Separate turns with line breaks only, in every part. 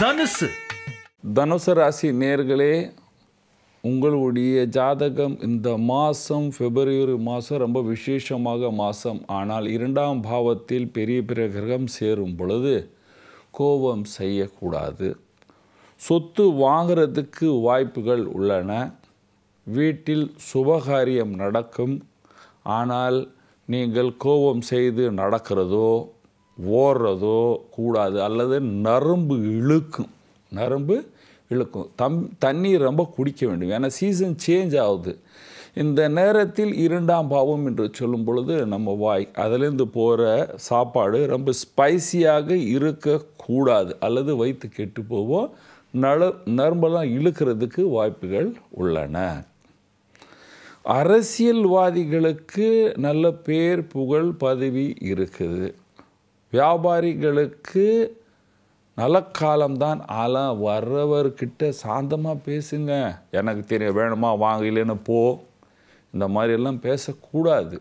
தனுசு
தனுசு ராசி நேயர்களே, உங்களுடைய ஜாதகம் இந்த மாதம் பிப்ரவரி மாதம் ரொம்ப விசேஷமாக மாதம். ஆனால் 2ஆம் பாவத்தில் பெரிய கிரகம் சேரும் பொழுது கோபம் செய்யக்கூடாது. சொத்து வாங்கிறதுக்கு வாய்ப்புகள் உள்ளன. வீட்டில் சுபகாரியம் நடக்கும். ஆனால் நீங்கள் கோபம் செய்து நடக்கிறதோ ஓடுறதோ கூடாது. அல்லது நரம்பு இழுக்கும். தண்ணீர் ரொம்ப குடிக்க வேண்டும். ஏன்னா சீசன் சேஞ்ச் ஆகுது. இந்த நேரத்தில் 2ஆம் பாவம் என்று சொல்லும் பொழுது நம்ம வாய் அதிலேருந்து போகிற சாப்பாடு ரொம்ப ஸ்பைசியாக இருக்கக்கூடாது. அல்லது வயிற்று கெட்டு போவோம். நரம்பெல்லாம் இழுக்கிறதுக்கு வாய்ப்புகள் உள்ளன. அரசியல்வாதிகளுக்கு நல்ல பேர் புகழ் பதவி இருக்குது. வியாபாரிகளுக்கு நல்ல காலம்தான். ஆனால் வர்றவர்கிட்ட சாந்தமாக பேசுங்க. எனக்கு தெரியும், வேணுமா வாங்க, இல்லைன்னு போ, இந்த மாதிரியெல்லாம் பேசக்கூடாது.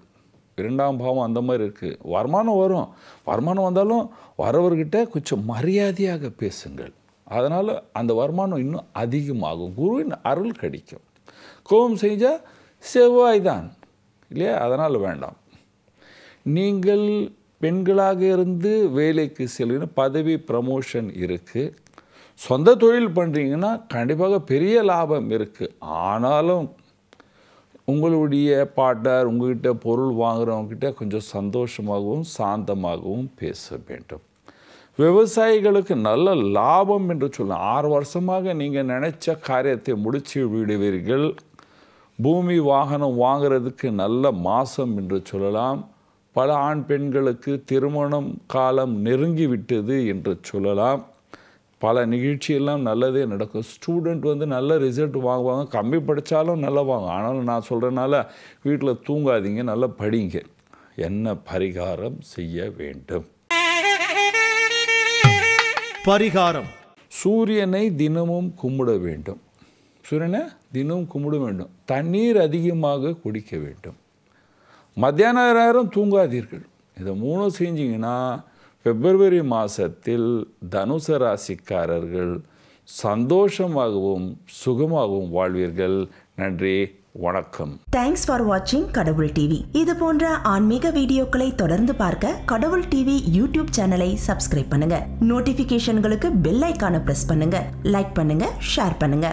2ஆம் பாவம் அந்த மாதிரி இருக்குது. வருமானம் வரும். வருமானம் வந்தாலும் வரவர்கிட்ட கொஞ்சம் மரியாதையாக பேசுங்கள். அதனால் அந்த வருமானம் இன்னும் அதிகமாகும். குருவின் அருள் கிடைக்கும். கோபம் செஞ்சால் செவ்வாய் தான் இல்லையா? அதனால் வேண்டாம். நீங்கள் பெண்களாக இருந்து வேலைக்கு செல்லுங்க. பதவி ப்ரமோஷன் இருக்குது. சொந்த தொழில் பண்ணுறீங்கன்னா கண்டிப்பாக பெரிய லாபம் இருக்குது. ஆனாலும் உங்களுடைய பார்ட்னர் உங்கள்கிட்ட பொருள் வாங்குகிறவங்ககிட்ட கொஞ்சம் சந்தோஷமாகவும் சாந்தமாகவும் பேச வேண்டும். விவசாயிகளுக்கு நல்ல லாபம் என்று சொல்லலாம். 6 வருஷமாக நீங்கள் நினைச்ச காரியத்தை முடித்து விடுவீர்கள். பூமி வாகனம் வாங்கிறதுக்கு நல்ல மாதம் என்று சொல்லலாம். பல ஆண் பெண்களுக்கு திருமணம் காலம் நெருங்கிவிட்டது என்று சொல்லலாம். பல நிகழ்ச்சியெல்லாம் நல்லதே நடக்கும். ஸ்டூடெண்ட் நல்ல ரிசல்ட் வாங்குவாங்க. கம்மி படித்தாலும் நல்லா வாங்க. ஆனாலும் நான் சொல்கிறனால வீட்டில் தூங்காதீங்க, நல்லா படிங்க. என்ன பரிகாரம் செய்ய வேண்டும்?
பரிகாரம்:
சூரியனை தினமும் கும்பிட வேண்டும். சூரியனை தினமும் கும்பிட வேண்டும். தண்ணீர் அதிகமாக குடிக்க வேண்டும். மத்தியான நேரம் தூங்காதீர்கள். இதை 3 செஞ்சிங்கன்னா பிப்ரவரி மாதத்தில் தனுசு ராசிக்காரர்கள் சந்தோஷமாகவும் சுகமாகவும் வாழ்வீர்கள். நன்றி, வணக்கம்.
தேங்க்ஸ் ஃபார் வாட்சிங் கடவுள் டிவி. இது போன்ற ஆன்மீக வீடியோக்களை தொடர்ந்து பார்க்க கடவுள் டிவி யூடியூப் சேனலை சப்ஸ்கிரைப் பண்ணுங்க. நோட்டிபிகேஷன்களுக்கு பெல் ஐகானை பிரஸ் பண்ணுங்க. லைக் பண்ணுங்க, ஷேர் பண்ணுங்க.